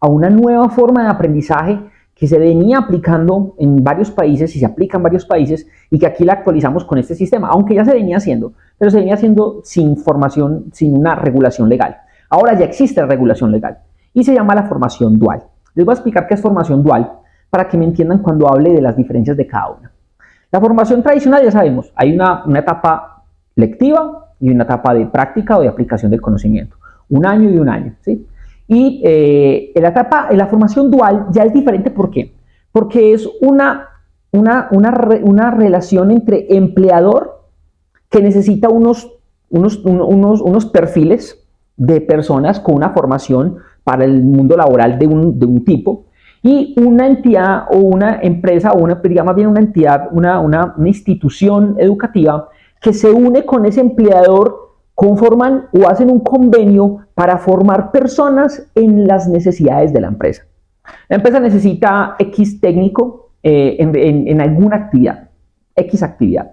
una nueva forma de aprendizaje que se venía aplicando en varios países y se aplica en varios países, y que aquí la actualizamos con este sistema, aunque ya se venía haciendo, pero se venía haciendo sin formación, sin una regulación legal. Ahora ya existe la regulación legal y se llama la formación dual. Les voy a explicar qué es formación dual para que me entiendan cuando hable de las diferencias de cada una. La formación tradicional, ya sabemos, hay una etapa lectiva y una etapa de práctica o de aplicación del conocimiento, un año y un año, ¿sí? Y la formación dual ya es diferente. ¿Por qué? Porque es una relación entre empleador, que necesita unos perfiles de personas con una formación para el mundo laboral de un tipo, y una entidad o una empresa o digamos bien una entidad, una institución educativa que se une con ese empleador, conforman o hacen un convenio para formar personas en las necesidades de la empresa. La empresa necesita X técnico en alguna actividad, X actividad.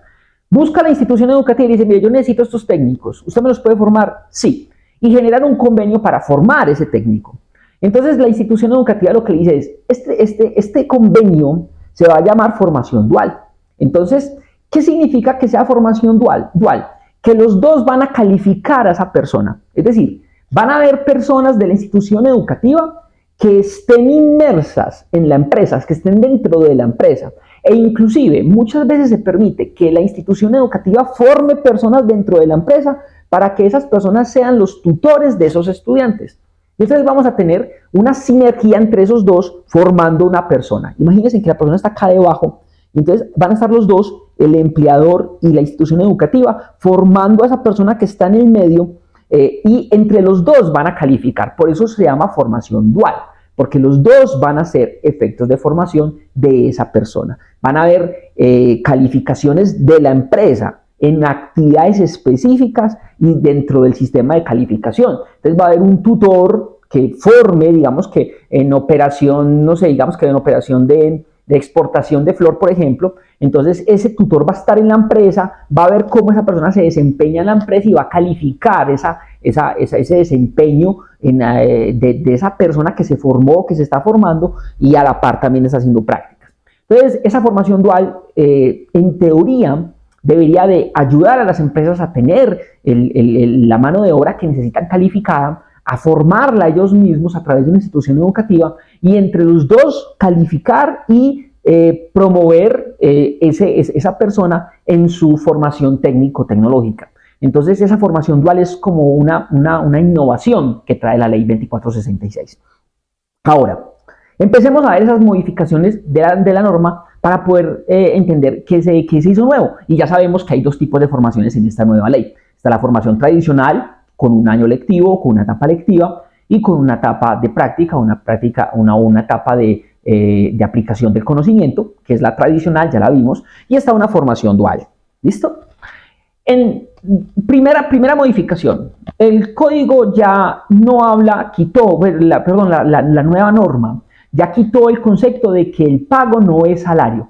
Busca la institución educativa y dice: mire, yo necesito estos técnicos, ¿usted me los puede formar? Sí. Y generan un convenio para formar ese técnico. Entonces la institución educativa lo que le dice es: este convenio se va a llamar formación dual. Entonces, ¿qué significa que sea formación dual? Que los dos van a calificar a esa persona. Es decir, van a haber personas de la institución educativa que estén inmersas en la empresa, que estén dentro de la empresa. E inclusive muchas veces se permite que la institución educativa forme personas dentro de la empresa para que esas personas sean los tutores de esos estudiantes. Y entonces vamos a tener una sinergia entre esos dos formando una persona. Imagínense que la persona está acá debajo, y entonces van a estar los dos, el empleador y la institución educativa, formando a esa persona que está en el medio, y entre los dos van a calificar. Por eso se llama formación dual, porque los dos van a hacer efectos de formación de esa persona. Van a haber calificaciones de la empresa en actividades específicas y dentro del sistema de calificación. Entonces va a haber un tutor que forme, digamos que en operación, no sé, digamos que en operación de exportación de flor, por ejemplo. Entonces ese tutor va a estar en la empresa, va a ver cómo esa persona se desempeña en la empresa y va a calificar ese desempeño de esa persona que se formó, que se está formando, y a la par también está haciendo prácticas. Entonces esa formación dual, en teoría, debería de ayudar a las empresas a tener la mano de obra que necesitan calificada, a formarla ellos mismos a través de una institución educativa y entre los dos calificar y promover esa persona en su formación técnico-tecnológica. Entonces esa formación dual es como una innovación que trae la ley 2466. Ahora, empecemos a ver esas modificaciones de la norma para poder entender qué se hizo nuevo. Y ya sabemos que hay dos tipos de formaciones en esta nueva ley. Está la formación tradicional, con un año lectivo, con una etapa lectiva, y con una etapa de práctica, una etapa de aplicación del conocimiento, que es la tradicional, ya la vimos, y está una formación dual. ¿Listo? En primera modificación, el código ya no habla, la nueva norma ya quitó el concepto de que el pago no es salario.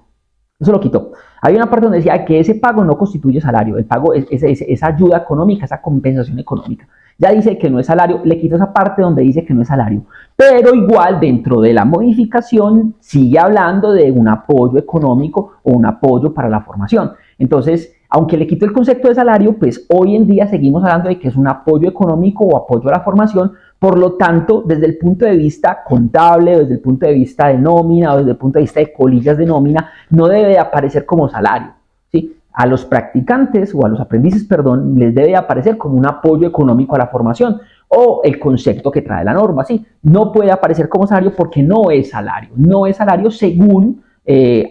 Eso lo quitó. Había una parte donde decía que ese pago no constituye salario, el pago es esa ayuda económica, esa compensación económica. Ya dice que no es salario, le quitó esa parte donde dice que no es salario. Pero igual dentro de la modificación sigue hablando de un apoyo económico o un apoyo para la formación. Entonces, aunque le quitó el concepto de salario, pues hoy en día seguimos hablando de que es un apoyo económico o apoyo a la formación. Por lo tanto, desde el punto de vista contable, desde el punto de vista de nómina o desde el punto de vista de colillas de nómina, no debe aparecer como salario, ¿sí? A los practicantes o a los aprendices, perdón, les debe aparecer como un apoyo económico a la formación o el concepto que trae la norma, ¿sí? No puede aparecer como salario porque no es salario según,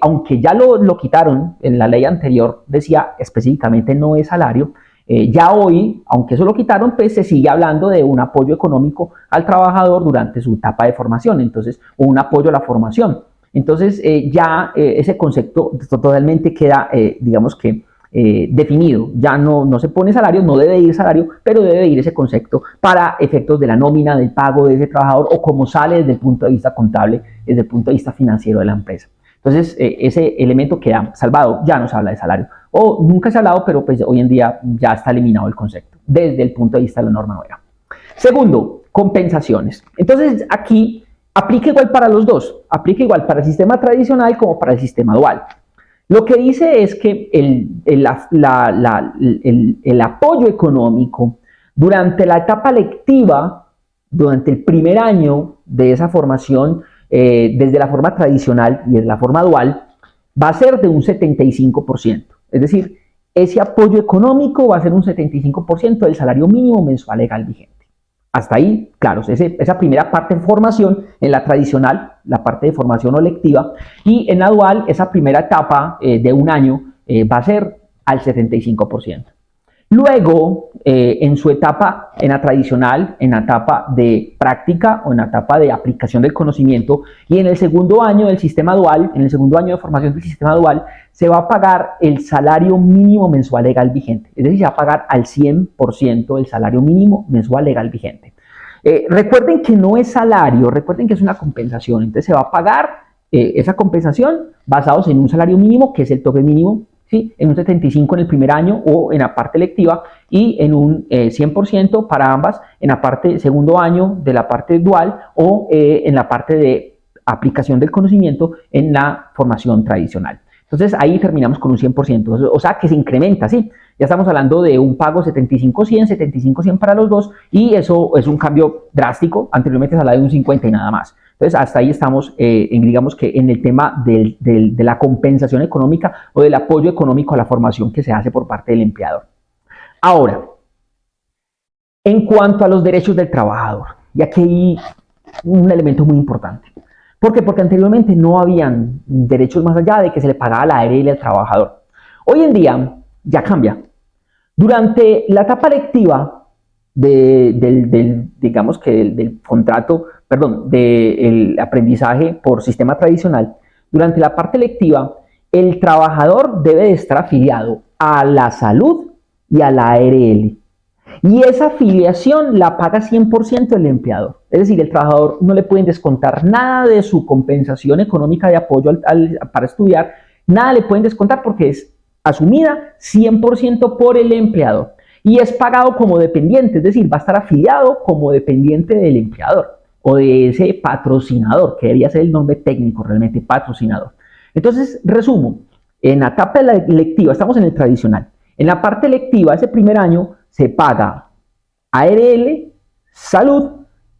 aunque ya lo quitaron en la ley anterior, decía específicamente no es salario. Ya hoy, aunque eso lo quitaron, pues se sigue hablando de un apoyo económico al trabajador durante su etapa de formación, entonces, o un apoyo a la formación. Entonces, ese concepto totalmente queda, digamos que, definido. Ya no se pone salario, no debe ir salario, pero debe ir ese concepto para efectos de la nómina, del pago de ese trabajador o como sale desde el punto de vista contable, desde el punto de vista financiero de la empresa. Entonces, ese elemento queda salvado, ya no se habla de salario. O nunca se ha hablado, pero pues hoy en día ya está eliminado el concepto desde el punto de vista de la norma nueva. Segundo, compensaciones. Entonces, aquí aplica igual para los dos. Aplica igual para el sistema tradicional como para el sistema dual. Lo que dice es que el apoyo económico durante la etapa lectiva, durante el primer año de esa formación, desde la forma tradicional y desde la forma dual, va a ser de un 75%. Es decir, ese apoyo económico va a ser un 75% del salario mínimo mensual legal vigente. Hasta ahí, claro, esa primera parte de formación en la tradicional, la parte de formación o lectiva, y en la dual, esa primera etapa de un año va a ser al 75%. Luego, en su etapa, en la tradicional, en la etapa de práctica o en la etapa de aplicación del conocimiento, y en el segundo año del sistema dual, en el segundo año de formación del sistema dual, se va a pagar el salario mínimo mensual legal vigente. Es decir, se va a pagar al 100% el salario mínimo mensual legal vigente. Recuerden que no es salario, recuerden que es una compensación. Entonces, se va a pagar esa compensación basados en un salario mínimo, que es el tope mínimo, ¿sí? En un 75% en el primer año o en la parte lectiva y en un 100% para ambas en la parte segundo año de la parte dual o en la parte de aplicación del conocimiento en la formación tradicional. Entonces ahí terminamos con un 100%, o sea que se incrementa, ¿sí? Ya estamos hablando de un pago 75-100, 75-100 para los dos y eso es un cambio drástico. Anteriormente se hablaba de un 50 y nada más. Entonces, hasta ahí estamos, digamos que en el tema de la compensación económica o del apoyo económico a la formación que se hace por parte del empleador. Ahora, en cuanto a los derechos del trabajador, y aquí hay un elemento muy importante. ¿Por qué? Porque anteriormente no habían derechos más allá de que se le pagaba la ARL al trabajador. Hoy en día ya cambia. Durante la etapa lectiva digamos que del contrato, perdón, del aprendizaje por sistema tradicional, durante la parte lectiva, el trabajador debe de estar afiliado a la salud y a la ARL. Y esa afiliación la paga 100% el empleador. Es decir, el trabajador no le pueden descontar nada de su compensación económica de apoyo para estudiar, nada le pueden descontar porque es asumida 100% por el empleador. Y es pagado como dependiente, es decir, va a estar afiliado como dependiente del empleador o de ese patrocinador, que debería ser el nombre técnico realmente, patrocinador. Entonces, resumo, en la etapa lectiva, estamos en el tradicional. En la parte lectiva, ese primer año, se paga ARL salud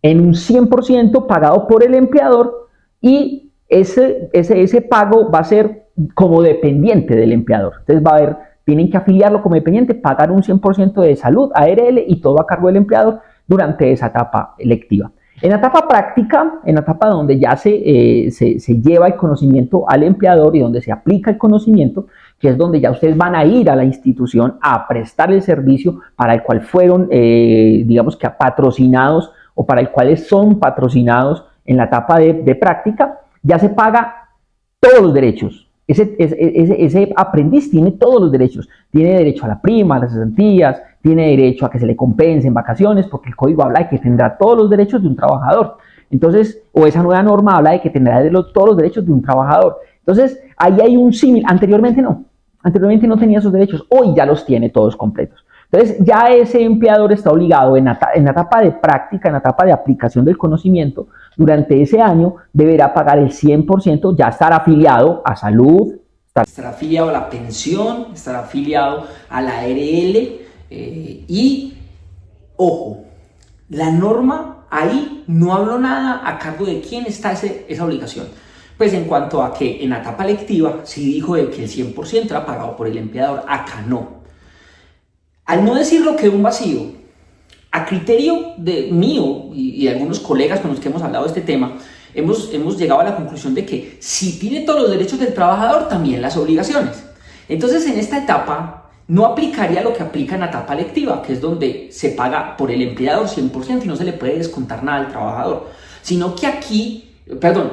en un 100% pagado por el empleador, y ese pago va a ser como dependiente del empleador. Entonces va a haber, tienen que afiliarlo como dependiente, pagar un 100% de salud, ARL, y todo a cargo del empleador durante esa etapa lectiva. En la etapa práctica, en la etapa donde ya se lleva el conocimiento al empleador y donde se aplica el conocimiento, que es donde ya ustedes van a ir a la institución a prestar el servicio para el cual fueron, digamos que patrocinados, o para el cual son patrocinados en la etapa de práctica, ya se paga todos los derechos. Ese aprendiz tiene todos los derechos. Tiene derecho a la prima, a las cesantías, tiene derecho a que se le compensen vacaciones, porque el código habla de que tendrá todos los derechos de un trabajador. Entonces, o esa nueva norma habla de que tendrá todos los derechos de un trabajador. Entonces, ahí hay un símil. Anteriormente no tenía esos derechos, hoy ya los tiene todos completos. Entonces, ya ese empleador está obligado en la etapa de práctica, en la etapa de aplicación del conocimiento, durante ese año deberá pagar el 100%, ya estar afiliado a salud, estar afiliado a la pensión, estar afiliado a la ARL, y, ojo, la norma ahí no habló nada a cargo de quién está esa obligación. Pues en cuanto a que en la etapa lectiva sí dijo de que el 100% era pagado por el empleador, acá no. Al no decirlo quedó un vacío. A criterio mío y de algunos colegas con los que hemos hablado de este tema, hemos llegado a la conclusión de que si tiene todos los derechos del trabajador, también las obligaciones. Entonces, en esta etapa no aplicaría lo que aplica en la etapa lectiva, que es donde se paga por el empleador 100% y no se le puede descontar nada al trabajador, sino que aquí,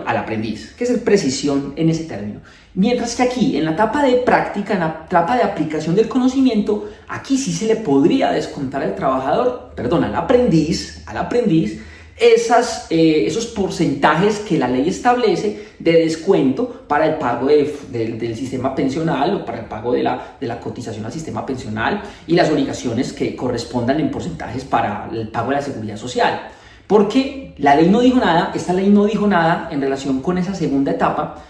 al aprendiz, que es precisión en ese término. Mientras que aquí, en la etapa de práctica, en la etapa de aplicación del conocimiento, aquí sí se le podría descontar al trabajador, al aprendiz, esos porcentajes que la ley establece de descuento para el pago del sistema pensional, o para el pago de la cotización al sistema pensional, y las obligaciones que correspondan en porcentajes para el pago de la seguridad social. Porque la ley no dijo nada, esta ley no dijo nada en relación con esa segunda etapa,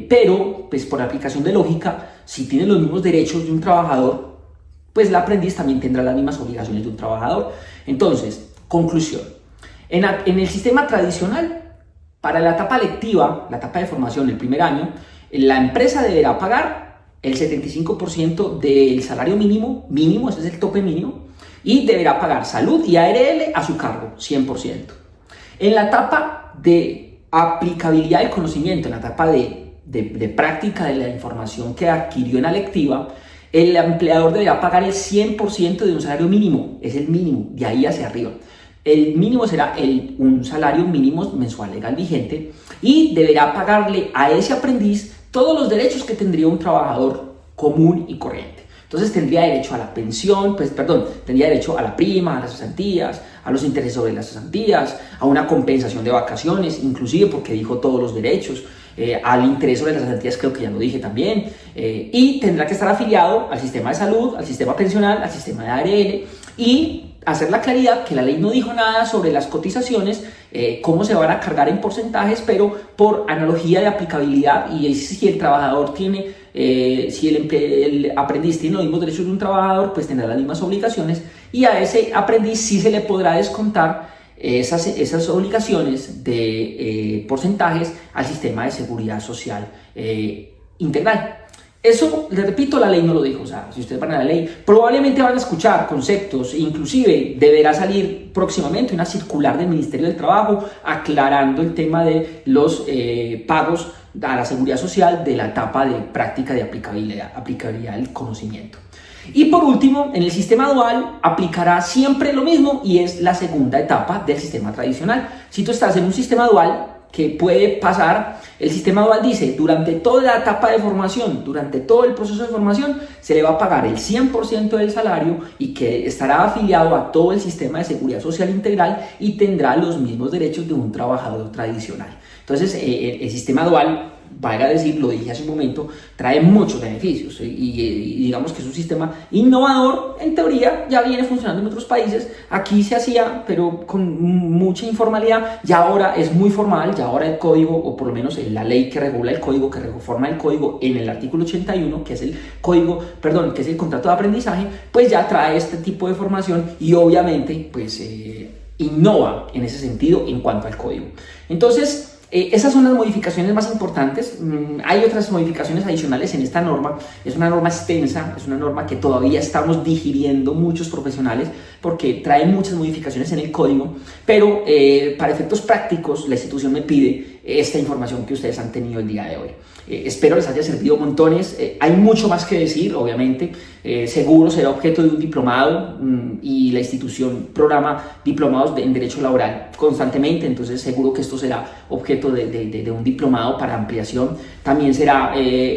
pero pues por aplicación de lógica, si tiene los mismos derechos de un trabajador, pues el aprendiz también tendrá las mismas obligaciones de un trabajador. Entonces, conclusión. En el sistema tradicional, para la etapa lectiva, la etapa de formación, el primer año, la empresa deberá pagar el 75% del salario mínimo, ese es el tope mínimo, y deberá pagar salud y ARL a su cargo, 100%. En la etapa de aplicabilidad del conocimiento, en la etapa de práctica de la información que adquirió en la lectiva, el empleador deberá pagar el 100% de un salario mínimo, es el mínimo, de ahí hacia arriba. El mínimo será un salario mínimo mensual legal vigente, y deberá pagarle a ese aprendiz todos los derechos que tendría un trabajador común y corriente. Entonces tendría derecho a la pensión, tendría derecho a la prima, a las cesantías, a los intereses sobre las cesantías, a una compensación de vacaciones, inclusive porque dijo todos los derechos, al interés sobre las cesantías creo que ya lo dije también, y tendrá que estar afiliado al sistema de salud, al sistema pensional, al sistema de ARL, y hacer la claridad que la ley no dijo nada sobre las cotizaciones, cómo se van a cargar en porcentajes, pero por analogía de aplicabilidad, y si el trabajador tiene, si el aprendiz tiene los mismos derechos de un trabajador, pues tendrá las mismas obligaciones, y a ese aprendiz sí se le podrá descontar esas obligaciones de porcentajes al sistema de seguridad social integral. Eso, les repito, la ley no lo dijo. O sea, si ustedes van a la ley, probablemente van a escuchar conceptos, inclusive deberá salir próximamente una circular del Ministerio del Trabajo aclarando el tema de los pagos a la seguridad social de la etapa de práctica de aplicabilidad del conocimiento. Y por último, en el sistema dual aplicará siempre lo mismo, y es la segunda etapa del sistema tradicional. Si tú estás en un sistema dual, que puede pasar, el sistema dual dice, durante toda la etapa de formación, durante todo el proceso de formación, se le va a pagar el 100% del salario, y que estará afiliado a todo el sistema de seguridad social integral y tendrá los mismos derechos de un trabajador tradicional. Entonces, el sistema dual, valga decir, lo dije hace un momento, trae muchos beneficios, y digamos que es un sistema innovador. En teoría ya viene funcionando en otros países, aquí se hacía pero con mucha informalidad, ya ahora es muy formal, ya ahora el código, o por lo menos la ley que regula el código, que reforma el código en el artículo 81, que es el contrato de aprendizaje, pues ya trae este tipo de formación, y obviamente pues innova en ese sentido en cuanto al código. Entonces, esas son las modificaciones más importantes. Hay otras modificaciones adicionales en esta norma. Es una norma extensa, es una norma que todavía estamos digiriendo muchos profesionales porque trae muchas modificaciones en el código, pero para efectos prácticos la institución me pide esta información que ustedes han tenido el día de hoy. Espero les haya servido montones. Hay mucho más que decir, obviamente. Seguro será objeto de un diplomado y la institución programa diplomados en Derecho Laboral constantemente, entonces seguro que esto será objeto de un diplomado para ampliación. También será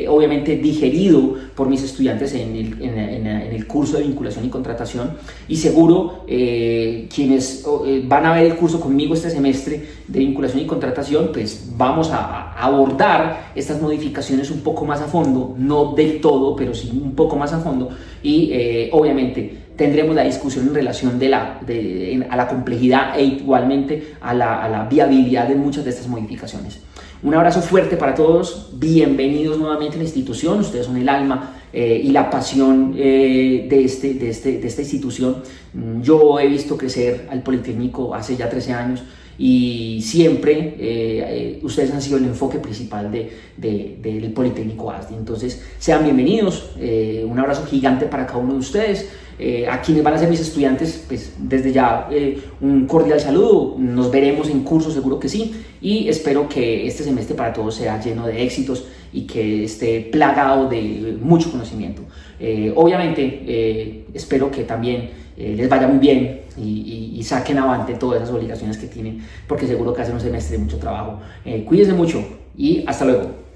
obviamente digerido por mis estudiantes en el curso de vinculación y contratación, y seguro quienes van a ver el curso conmigo este semestre de vinculación y contratación, pues vamos a abordar estas modificaciones un poco más a fondo, no del todo, pero sí un poco más a fondo, y obviamente tendremos la discusión en relación a la complejidad e igualmente a la viabilidad de muchas de estas modificaciones. Un abrazo fuerte para todos, bienvenidos nuevamente a la institución, ustedes son el alma y la pasión de esta institución. Yo he visto crecer al Politécnico hace ya 13 años y siempre ustedes han sido el enfoque principal del Politécnico ASDI. Entonces sean bienvenidos, un abrazo gigante para cada uno de ustedes. A quienes van a ser mis estudiantes, pues desde ya un cordial saludo, nos veremos en curso, seguro que sí, y espero que este semestre para todos sea lleno de éxitos y que esté plagado de mucho conocimiento. Obviamente espero que también les vaya muy bien y saquen avante todas esas obligaciones que tienen, porque seguro que hacen un semestre de mucho trabajo. Cuídense mucho y hasta luego.